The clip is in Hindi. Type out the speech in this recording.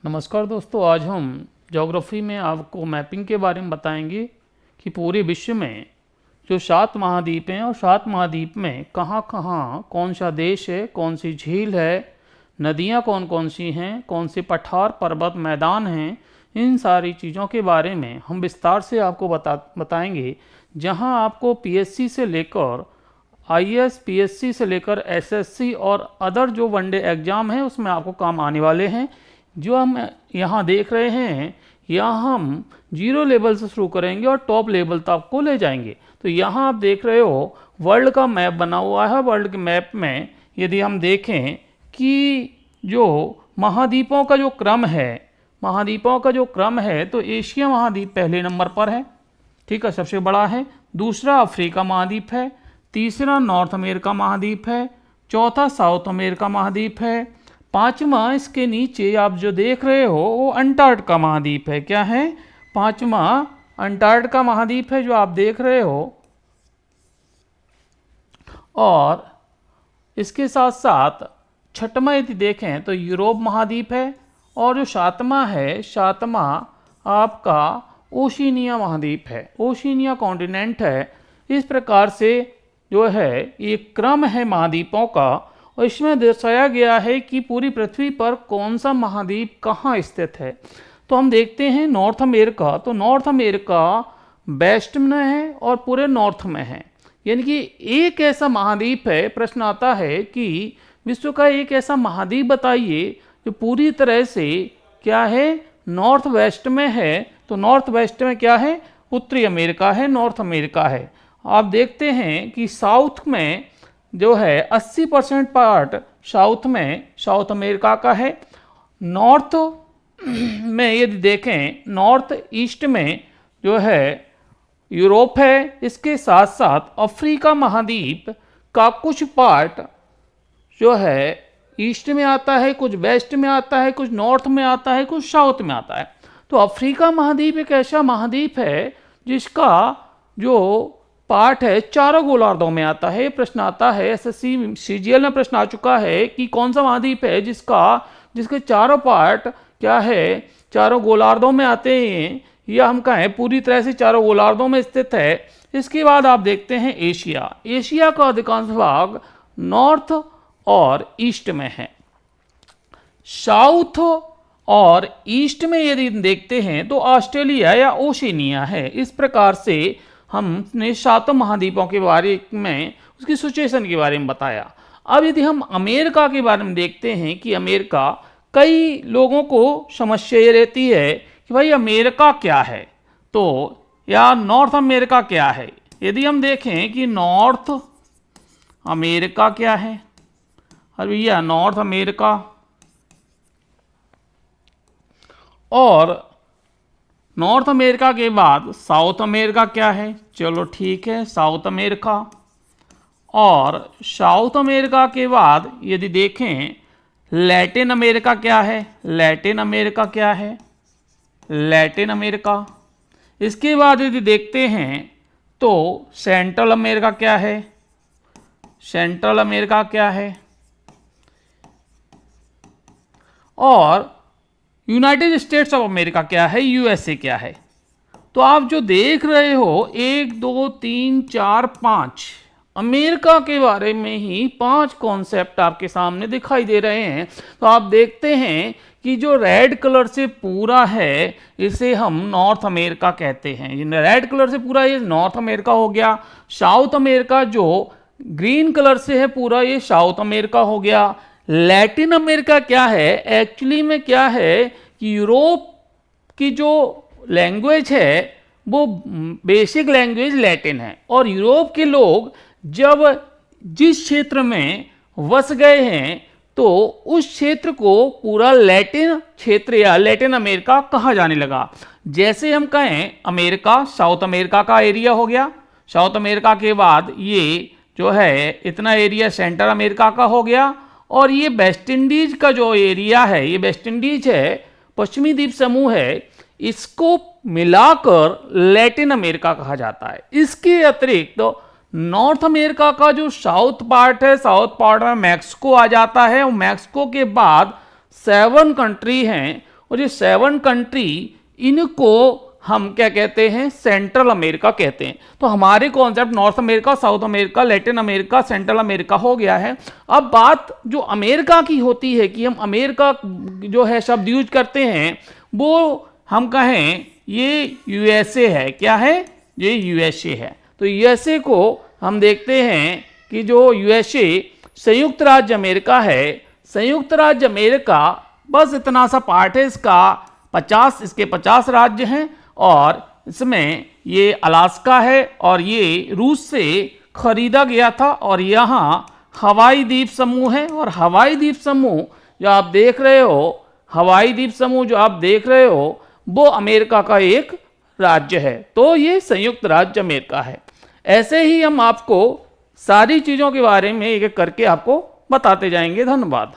नमस्कार दोस्तों, आज हम ज्योग्राफी में आपको मैपिंग के बारे में बताएंगे कि पूरे विश्व में जो 7 महाद्वीप हैं और 7 महाद्वीप में कहाँ कहाँ कौन सा देश है, कौन सी झील है, नदियाँ कौन कौन सी हैं, कौन से पठार पर्वत मैदान हैं, इन सारी चीज़ों के बारे में हम विस्तार से आपको बताएंगे। जहाँ आपको पीएससी से लेकर आईएएस, पीएससी से लेकर एसएससी और अदर जो वनडे एग्ज़ाम हैं उसमें आपको काम आने वाले हैं। जो हम यहाँ देख रहे हैं, यहाँ हम 0 लेवल से शुरू करेंगे और टॉप लेवल तक आपको ले जाएंगे। तो यहाँ आप देख रहे हो वर्ल्ड का मैप बना हुआ है। वर्ल्ड के मैप में यदि हम देखें कि जो महाद्वीपों का जो क्रम है, तो एशिया महाद्वीप पहले नंबर पर है, ठीक है, सबसे बड़ा है। दूसरा अफ्रीका महाद्वीप है, तीसरा नॉर्थ अमेरिका महाद्वीप है, चौथा साउथ अमेरिका महाद्वीप है, पांचवा इसके नीचे आप जो देख रहे हो वो अंटार्कटिका महाद्वीप है। क्या है? पांचवा अंटार्कटिका महाद्वीप है जो आप देख रहे हो। और इसके साथ साथ छठवां यदि देखें तो यूरोप महाद्वीप है। और जो सातवां आपका ओशिनिया महाद्वीप है, ओशिनिया कॉन्टिनेंट है। इस प्रकार से जो है ये क्रम है महाद्वीपों का, और इसमें दर्शाया गया है कि पूरी पृथ्वी पर कौन सा महाद्वीप कहाँ स्थित है। तो हम देखते हैं नॉर्थ अमेरिका, तो नॉर्थ अमेरिका वेस्ट में है और पूरे नॉर्थ में है, यानी कि एक ऐसा महाद्वीप है। प्रश्न आता है कि विश्व का एक ऐसा महाद्वीप बताइए जो पूरी तरह से क्या है, नॉर्थ वेस्ट में है। तो नॉर्थ वेस्ट में क्या है? उत्तरी अमेरिका है, नॉर्थ अमेरिका है। आप देखते हैं कि साउथ में जो है 80% पार्ट साउथ अमेरिका का है। नॉर्थ में यदि देखें, नॉर्थ ईस्ट में जो है यूरोप है। इसके साथ साथ अफ्रीका महाद्वीप का कुछ पार्ट जो है ईस्ट में आता है, कुछ वेस्ट में आता है, कुछ नॉर्थ में आता है, कुछ साउथ में आता है। तो अफ्रीका महाद्वीप एक ऐसा महाद्वीप है जिसका जो पार्ट है चारों गोलार्धों में आता है। प्रश्न आता है, एसएससी सीजीएल में प्रश्न आ चुका है कि कौन सा महाद्वीप है जिसके चारों पार्ट क्या है, चारों गोलार्धों में आते हैं, या हम कहें पूरी तरह से चारों गोलार्धों में स्थित है। इसके बाद आप देखते हैं एशिया का अधिकांश भाग नॉर्थ और ईस्ट में है। साउथ और ईस्ट में यदि देखते हैं तो ऑस्ट्रेलिया या ओशिनिया है। इस प्रकार से हमने 7 महाद्वीपों के बारे में उसकी सिचुएशन के बारे में बताया। अब यदि हम अमेरिका के बारे में देखते हैं कि अमेरिका, कई लोगों को समस्या ये रहती है कि भाई अमेरिका क्या है, तो या नॉर्थ अमेरिका क्या है। यदि हम देखें कि नॉर्थ अमेरिका क्या है, और भैया नॉर्थ अमेरिका और नॉर्थ अमेरिका के बाद साउथ अमेरिका क्या है। चलो ठीक है, साउथ अमेरिका। और साउथ अमेरिका के बाद यदि देखें लैटिन अमेरिका क्या है, लैटिन अमेरिका। इसके बाद यदि देखते हैं तो सेंट्रल अमेरिका क्या है, और यूनाइटेड स्टेट्स ऑफ अमेरिका क्या है, यूएसए क्या है। तो आप जो देख रहे हो 1 2 3 4 5 अमेरिका के बारे में ही 5 कॉन्सेप्ट आपके सामने दिखाई दे रहे हैं। तो आप देखते हैं कि जो रेड कलर से पूरा है इसे हम नॉर्थ अमेरिका कहते हैं। रेड कलर से पूरा ये नॉर्थ अमेरिका हो गया। साउथ अमेरिका जो ग्रीन कलर से है पूरा, ये साउथ अमेरिका हो गया। लैटिन अमेरिका क्या है, एक्चुअली में क्या है कि यूरोप की जो लैंग्वेज है वो बेसिक लैंग्वेज लैटिन है, और यूरोप के लोग जब जिस क्षेत्र में बस गए हैं तो उस क्षेत्र को पूरा लैटिन क्षेत्र या लैटिन अमेरिका कहा जाने लगा। जैसे हम कहें अमेरिका, साउथ अमेरिका का एरिया हो गया। साउथ अमेरिका के बाद ये जो है इतना एरिया सेंट्रल अमेरिका का हो गया। और ये वेस्ट इंडीज का जो एरिया है, ये वेस्ट इंडीज है, पश्चिमी द्वीप समूह है, इसको मिलाकर लैटिन अमेरिका कहा जाता है। इसके अतिरिक्त तो नॉर्थ अमेरिका का जो साउथ पार्ट है, साउथ पार्ट में मैक्सिको आ जाता है, और मैक्सिको के बाद 7 कंट्री हैं और ये 7 कंट्री, इनको हम क्या कहते हैं, सेंट्रल अमेरिका कहते हैं। तो हमारे concept north America, south America, Latin America, central America हो गया है। अब बात जो अमेरिका की होती है कि हम अमेरिका जो है शब्द यूज करते हैं, वो हम कहें ये यूएसए है। क्या है? ये यूएसए है। तो यूएसए को हम देखते हैं कि जो यूएसए संयुक्त राज्य अमेरिका है, संयुक्त राज्य अमेरिका बस इतना सा पार्ट है इसका, 50 इसके 50 राज्य हैं और इसमें ये अलास्का है और ये रूस से खरीदा गया था। और यहाँ हवाई द्वीप समूह है और हवाई द्वीप समूह जो आप देख रहे हो, हवाई द्वीप समूह जो आप देख रहे हो, वो अमेरिका का एक राज्य है। तो ये संयुक्त राज्य अमेरिका है। ऐसे ही हम आपको सारी चीज़ों के बारे में एक एक करके आपको बताते जाएंगे। धन्यवाद।